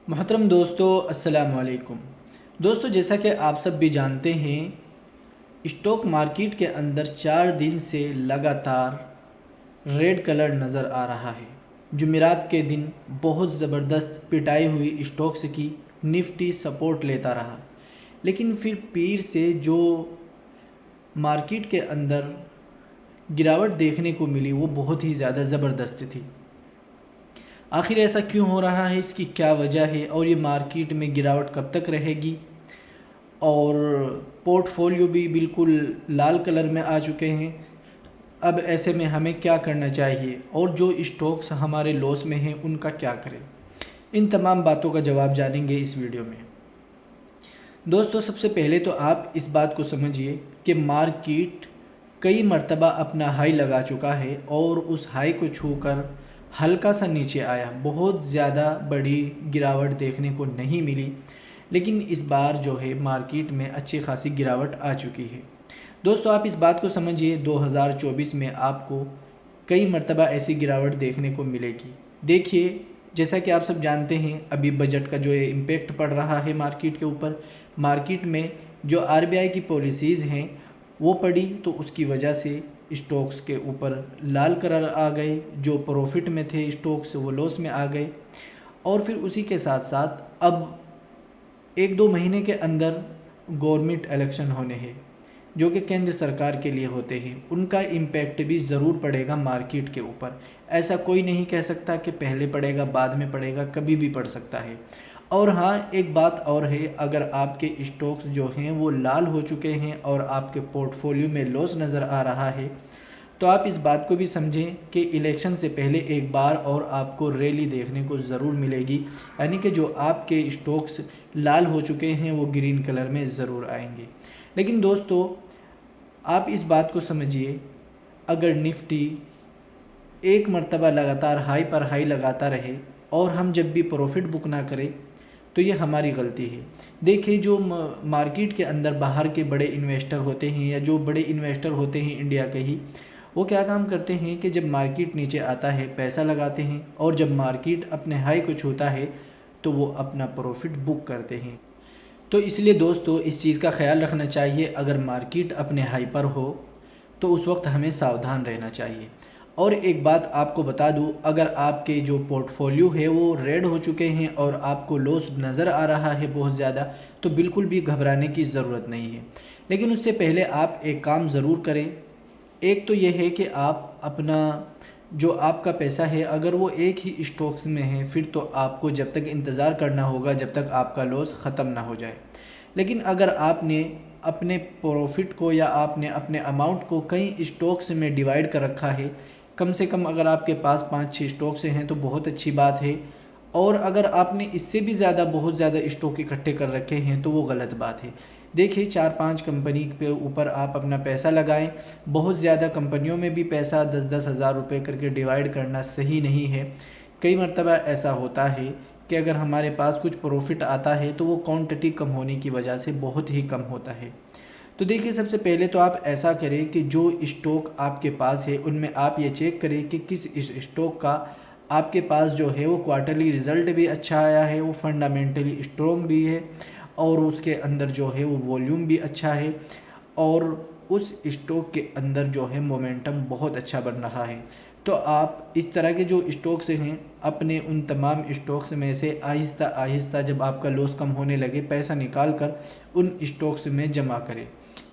मोहतरम दोस्तों, अस्सलाम वालेकुम। दोस्तों, जैसा कि आप सब भी जानते हैं, स्टॉक मार्केट के अंदर 4 दिन से लगातार रेड कलर नज़र आ रहा है। जुमेरात के दिन बहुत ज़बरदस्त पिटाई हुई स्टॉक्स की, निफ्टी सपोर्ट लेता रहा, लेकिन फिर पीर से जो मार्केट के अंदर गिरावट देखने को मिली वो बहुत ही ज़्यादा ज़बरदस्त थी। आखिर ऐसा क्यों हो रहा है, इसकी क्या वजह है और ये मार्केट में गिरावट कब तक रहेगी, और पोर्टफोलियो भी बिल्कुल लाल कलर में आ चुके हैं। अब ऐसे में हमें क्या करना चाहिए और जो स्टॉक्स हमारे लॉस में हैं उनका क्या करें, इन तमाम बातों का जवाब जानेंगे इस वीडियो में। दोस्तों, सबसे पहले तो आप इस बात को समझिए कि मार्केट कई मर्तबा अपना हाई लगा चुका है और उस हाई को छूकर हल्का सा नीचे आया। बहुत ज़्यादा बड़ी गिरावट देखने को नहीं मिली, लेकिन इस बार जो है मार्केट में अच्छी खासी गिरावट आ चुकी है। दोस्तों, आप इस बात को समझिए, 2024 में आपको कई मर्तबा ऐसी गिरावट देखने को मिलेगी। देखिए, जैसा कि आप सब जानते हैं, अभी बजट का जो इम्पेक्ट पड़ रहा है मार्केट के ऊपर, मार्केट में जो आरबीआई की पॉलिसीज़ हैं वो पड़ी, तो उसकी वजह से स्टॉक्स के ऊपर लाल कलर आ गए। जो प्रॉफिट में थे स्टॉक्स वो लॉस में आ गए। और फिर उसी के साथ साथ अब 1-2 महीने के अंदर गवर्नमेंट इलेक्शन होने हैं, जो कि केंद्र सरकार के लिए होते हैं। उनका इम्पैक्ट भी ज़रूर पड़ेगा मार्केट के ऊपर। ऐसा कोई नहीं कह सकता कि पहले पड़ेगा बाद में पड़ेगा, कभी भी पड़ सकता है। और हाँ, एक बात और है, अगर आपके स्टॉक्स जो हैं वो लाल हो चुके हैं और आपके पोर्टफोलियो में लॉस नज़र आ रहा है, तो आप इस बात को भी समझें कि इलेक्शन से पहले एक बार और आपको रैली देखने को ज़रूर मिलेगी, यानी कि जो आपके स्टॉक्स लाल हो चुके हैं वो ग्रीन कलर में ज़रूर आएंगे। लेकिन दोस्तों, आप इस बात को समझिए, अगर निफ्टी एक मर्तबा लगातार हाई पर हाई लगाता रहे और हम जब भी प्रॉफिट बुक ना करें, तो ये हमारी गलती है। देखिए, जो मार्केट के अंदर बाहर के बड़े इन्वेस्टर होते हैं या जो बड़े इन्वेस्टर होते हैं इंडिया के ही, वो क्या काम करते हैं कि जब मार्केट नीचे आता है पैसा लगाते हैं, और जब मार्केट अपने हाई को छूता है तो वो अपना प्रॉफिट बुक करते हैं। तो इसलिए दोस्तों, इस चीज़ का ख्याल रखना चाहिए, अगर मार्केट अपने हाई पर हो तो उस वक्त हमें सावधान रहना चाहिए। और एक बात आपको बता दूं, अगर आपके जो पोर्टफोलियो है वो रेड हो चुके हैं और आपको लॉस नज़र आ रहा है बहुत ज़्यादा, तो बिल्कुल भी घबराने की ज़रूरत नहीं है। लेकिन उससे पहले आप एक काम ज़रूर करें। एक तो ये है कि आप अपना जो आपका पैसा है, अगर वो एक ही स्टॉक्स में है, फिर तो आपको जब तक इंतज़ार करना होगा जब तक आपका लॉस ख़त्म ना हो जाए। लेकिन अगर आपने अपने प्रॉफिट को या आपने अपने अमाउंट को कई स्टॉक्स में डिवाइड कर रखा है, कम से कम अगर आपके पास 5-6 स्टॉक्स हैं तो बहुत अच्छी बात है। और अगर आपने इससे भी ज़्यादा बहुत ज़्यादा स्टॉक इकट्ठे कर रखे हैं तो वो गलत बात है। देखिए, 4-5 कंपनी पे ऊपर आप अपना पैसा लगाएं। बहुत ज़्यादा कंपनियों में भी पैसा 10-10 हज़ार रुपये करके डिवाइड करना सही नहीं है। कई मरतबा ऐसा होता है कि अगर हमारे पास कुछ प्रॉफिट आता है तो वो क्वांटिटी कम होने की वजह से बहुत ही कम होता है। तो देखिए, सबसे पहले तो आप ऐसा करें कि जो स्टॉक आपके पास है उनमें आप ये चेक करें कि किस स्टॉक का आपके पास जो है वो क्वार्टरली रिज़ल्ट भी अच्छा आया है, वो फंडामेंटली स्ट्रॉन्ग भी है, और उसके अंदर जो है वो वॉल्यूम भी अच्छा है, और उस स्टॉक के अंदर जो है मोमेंटम बहुत अच्छा बन रहा है। तो आप इस तरह के जो स्टॉक्स हैं, अपने उन तमाम स्टॉक्स में से आहिस्ता आहिस्ता जब आपका लॉस कम होने लगे, पैसा निकाल कर उन स्टॉक्स में जमा करें,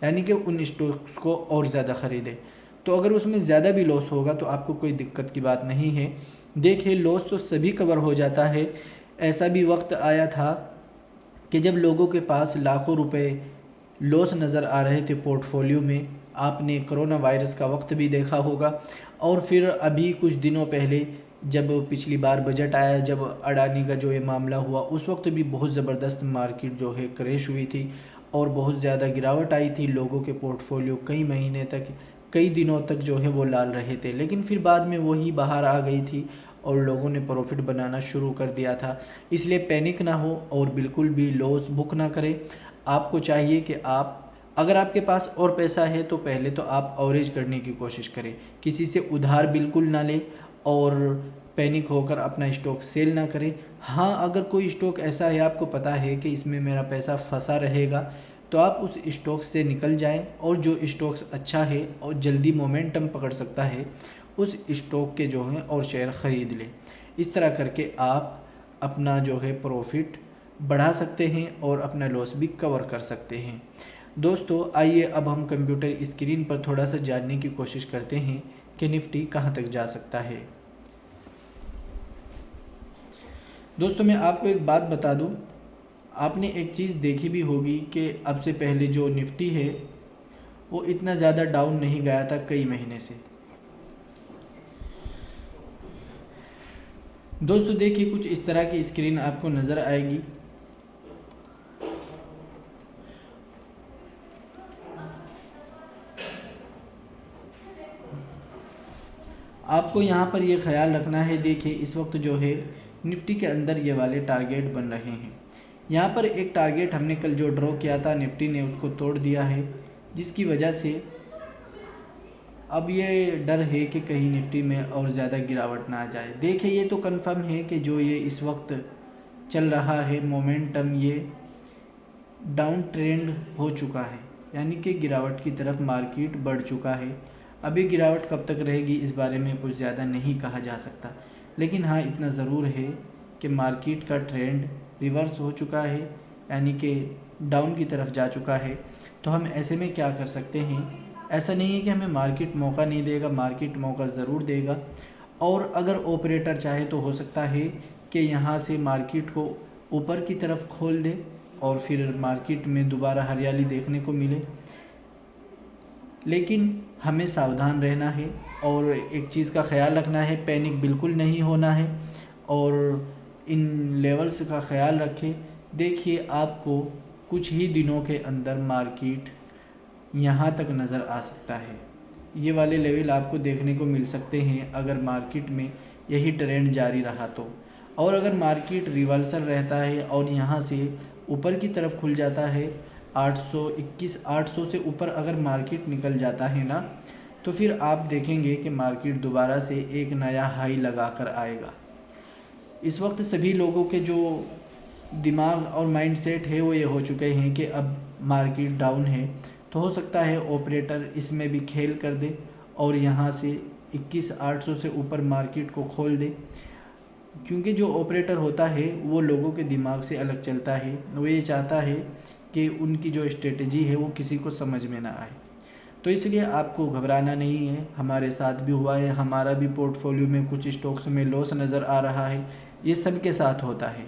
यानी कि उन स्टॉक्स को और ज़्यादा ख़रीदें। तो अगर उसमें ज़्यादा भी लॉस होगा तो आपको कोई दिक्कत की बात नहीं है। देखिए, लॉस तो सभी कवर हो जाता है। ऐसा भी वक्त आया था कि जब लोगों के पास लाखों रुपए लॉस नज़र आ रहे थे पोर्टफोलियो में। आपने कोरोना वायरस का वक्त भी देखा होगा, और फिर अभी कुछ दिनों पहले जब पिछली बार बजट आया, जब अडानी का जो ये मामला हुआ, उस वक्त भी बहुत ज़बरदस्त मार्केट जो है क्रैश हुई थी और बहुत ज़्यादा गिरावट आई थी। लोगों के पोर्टफोलियो कई महीने तक, कई दिनों तक जो है वो लाल रहे थे, लेकिन फिर बाद में वही बाहर आ गई थी और लोगों ने प्रॉफिट बनाना शुरू कर दिया था। इसलिए पैनिक ना हो और बिल्कुल भी लॉस बुक ना करें। आपको चाहिए कि आप, अगर आपके पास और पैसा है तो पहले तो आप अवरेज करने की कोशिश करें, किसी से उधार बिल्कुल ना लें, और पैनिक होकर अपना स्टॉक सेल ना करें। हाँ, अगर कोई स्टॉक ऐसा है आपको पता है कि इसमें मेरा पैसा फंसा रहेगा, तो आप उस स्टॉक से निकल जाएं और जो स्टॉक्स अच्छा है और जल्दी मोमेंटम पकड़ सकता है उस स्टॉक के जो हैं और शेयर ख़रीद लें। इस तरह करके आप अपना जो है प्रॉफिट बढ़ा सकते हैं और अपना लॉस भी कवर कर सकते हैं। दोस्तों आइए अब हम कंप्यूटर स्क्रीन पर थोड़ा सा जानने की कोशिश करते हैं कि निफ्टी कहाँ तक जा सकता है। दोस्तों मैं आपको एक बात बता दूं, आपने एक चीज़ देखी भी होगी कि अब से पहले जो निफ्टी है वो इतना ज़्यादा डाउन नहीं गया था कई महीने से। दोस्तों देखिए कुछ इस तरह की स्क्रीन आपको नज़र आएगी। आपको यहाँ पर ये ख्याल रखना है, देखिए इस वक्त जो है निफ्टी के अंदर ये वाले टारगेट बन रहे हैं। यहाँ पर एक टारगेट हमने कल जो ड्रॉ किया था निफ्टी ने उसको तोड़ दिया है, जिसकी वजह से अब ये डर है कि कहीं निफ्टी में और ज़्यादा गिरावट ना आ जाए। देखिए ये तो कंफर्म है कि जो ये इस वक्त चल रहा है मोमेंटम, ये डाउन ट्रेंड हो चुका है, यानी कि गिरावट की तरफ मार्केट बढ़ चुका है। अभी गिरावट कब तक रहेगी इस बारे में कुछ ज़्यादा नहीं कहा जा सकता, लेकिन हाँ इतना ज़रूर है कि मार्केट का ट्रेंड रिवर्स हो चुका है, यानी कि डाउन की तरफ जा चुका है। तो हम ऐसे में क्या कर सकते हैं, ऐसा नहीं है कि हमें मार्केट मौका नहीं देगा, मार्केट मौका ज़रूर देगा। और अगर ऑपरेटर चाहे तो हो सकता है कि यहाँ से मार्केट को ऊपर की तरफ खोल दे और फिर मार्केट में दोबारा हरियाली देखने को मिले। लेकिन हमें सावधान रहना है और एक चीज़ का ख्याल रखना है, पैनिक बिल्कुल नहीं होना है और इन लेवल्स का ख्याल रखें। देखिए आपको कुछ ही दिनों के अंदर मार्केट यहाँ तक नज़र आ सकता है, ये वाले लेवल आपको देखने को मिल सकते हैं अगर मार्केट में यही ट्रेंड जारी रहा तो। और अगर मार्केट रिवर्सल रहता है और यहाँ से ऊपर की तरफ खुल जाता है 800 से ऊपर अगर मार्केट निकल जाता है ना, तो फिर आप देखेंगे कि मार्केट दोबारा से एक नया हाई लगा कर आएगा। इस वक्त सभी लोगों के जो दिमाग और माइंडसेट है वो ये हो चुके हैं कि अब मार्केट डाउन है, तो हो सकता है ऑपरेटर इसमें भी खेल कर दे और यहाँ से 21,800 से ऊपर मार्केट को खोल दे। क्योंकि जो ऑपरेटर होता है वो लोगों के दिमाग से अलग चलता है, वो ये चाहता है कि उनकी जो स्ट्रेटजी है वो किसी को समझ में ना आए। तो इसलिए आपको घबराना नहीं है, हमारे साथ भी हुआ है, हमारा भी पोर्टफोलियो में कुछ स्टॉक्स में लॉस नज़र आ रहा है, ये सब के साथ होता है।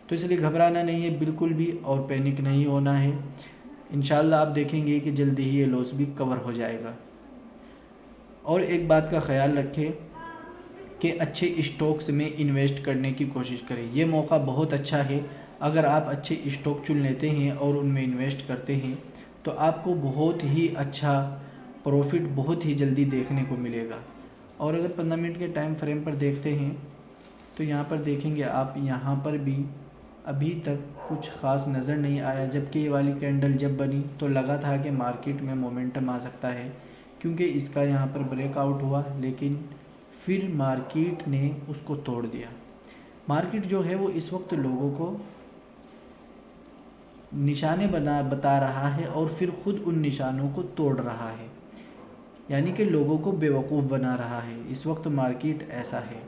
तो इसलिए घबराना नहीं है बिल्कुल भी और पैनिक नहीं होना है। इंशाल्लाह आप देखेंगे कि जल्दी ही ये लॉस भी कवर हो जाएगा। और एक बात का ख्याल रखें कि अच्छे स्टॉक्स में इन्वेस्ट करने की कोशिश करें। ये मौका बहुत अच्छा है, अगर आप अच्छे स्टॉक चुन लेते हैं और उनमें इन्वेस्ट करते हैं तो आपको बहुत ही अच्छा प्रॉफिट बहुत ही जल्दी देखने को मिलेगा। और अगर 15 मिनट के टाइम फ्रेम पर देखते हैं तो यहाँ पर देखेंगे आप, यहाँ पर भी अभी तक कुछ ख़ास नज़र नहीं आया, जबकि ये वाली कैंडल जब बनी तो लगा था कि मार्केट में मोमेंटम आ सकता है, क्योंकि इसका यहाँ पर ब्रेकआउट हुआ, लेकिन फिर मार्केट ने उसको तोड़ दिया। मार्केट जो है वो इस वक्त लोगों को निशाने बता रहा है और फिर ख़ुद उन निशानों को तोड़ रहा है, यानी कि लोगों को बेवकूफ़ बना रहा है। इस वक्त मार्केट ऐसा है,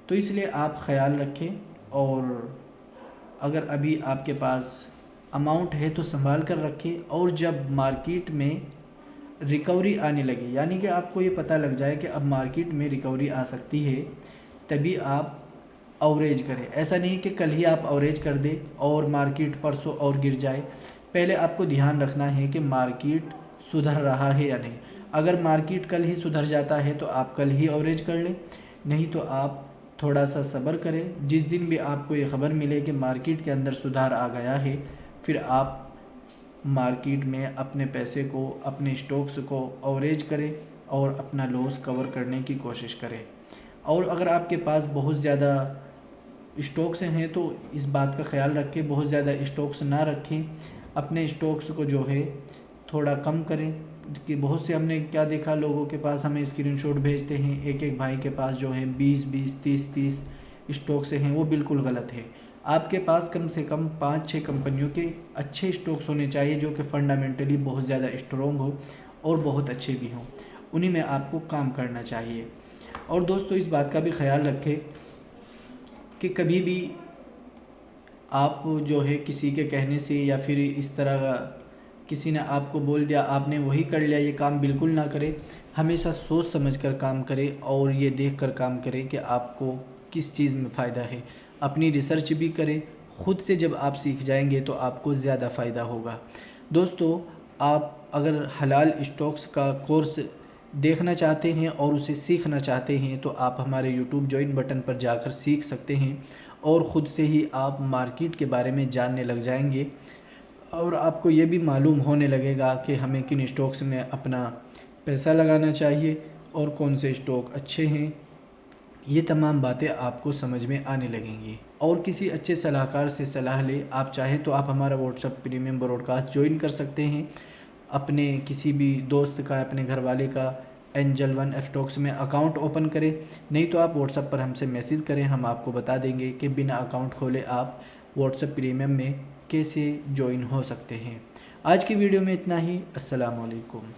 तो इसलिए आप ख्याल रखें और अगर अभी आपके पास अमाउंट है तो संभाल कर रखें। और जब मार्केट में रिकवरी आने लगे, यानी कि आपको ये पता लग जाए कि अब मार्केट में रिकवरी आ सकती है, तभी आप अवरेज करें। ऐसा नहीं कि कल ही आप अवरेज कर दें और मार्केट परसों और गिर जाए। पहले आपको ध्यान रखना है कि मार्केट सुधर रहा है या नहीं। अगर मार्केट कल ही सुधर जाता है तो आप कल ही अवरेज कर लें, नहीं तो आप थोड़ा सा सब्र करें। जिस दिन भी आपको ये ख़बर मिले कि मार्केट के अंदर सुधार आ गया है, फिर आप मार्केट में अपने पैसे को, अपने स्टॉक्स को अवरेज करें और अपना लॉस कवर करने की कोशिश करें। और अगर आपके पास बहुत ज़्यादा स्टॉक्स हैं तो इस बात का ख्याल रखें, बहुत ज़्यादा स्टॉक्स ना रखें, अपने स्टॉक्स को जो है थोड़ा कम करें कि बहुत से हमने क्या देखा, लोगों के पास हमें स्क्रीनशॉट भेजते हैं, एक एक भाई के पास जो है 20-20, 30-30 स्टॉक से हैं, वो बिल्कुल गलत है। आपके पास कम से कम 5-6 कंपनियों के अच्छे स्टॉक्स होने चाहिए जो कि फंडामेंटली बहुत ज़्यादा स्ट्रॉन्ग हो और बहुत अच्छे भी हों, उन्हीं में आपको काम करना चाहिए। और दोस्तों इस बात का भी ख्याल रखें कि कभी भी आप जो है किसी के कहने से या फिर इस तरह किसी ने आपको बोल दिया आपने वही कर लिया, ये काम बिल्कुल ना करें। हमेशा सोच समझ कर काम करें और ये देख कर काम करें कि आपको किस चीज़ में फ़ायदा है। अपनी रिसर्च भी करें, ख़ुद से जब आप सीख जाएंगे तो आपको ज़्यादा फ़ायदा होगा। दोस्तों आप अगर हलाल स्टॉक्स का कोर्स देखना चाहते हैं और उसे सीखना चाहते हैं तो आप हमारे यूट्यूब ज्वाइन बटन पर जाकर सीख सकते हैं और ख़ुद से ही आप मार्केट के बारे में जानने लग जाएंगे और आपको ये भी मालूम होने लगेगा कि हमें किन स्टॉक्स में अपना पैसा लगाना चाहिए और कौन से स्टॉक अच्छे हैं। ये तमाम बातें आपको समझ में आने लगेंगी। और किसी अच्छे सलाहकार से सलाह ले, आप चाहें तो आप हमारा व्हाट्सएप प्रीमियम ब्रॉडकास्ट ज्वाइन कर सकते हैं। अपने किसी भी दोस्त का, अपने घर वाले का एंजल वन स्टॉक्स में अकाउंट ओपन करें, नहीं तो आप व्हाट्सएप पर हमसे मैसेज करें, हम आपको बता देंगे कि बिना अकाउंट खोले आप व्हाट्सएप प्रीमियम में कैसे ज्वाइन हो सकते हैं। आज की वीडियो में इतना ही। अस्सलाम वालेकुम।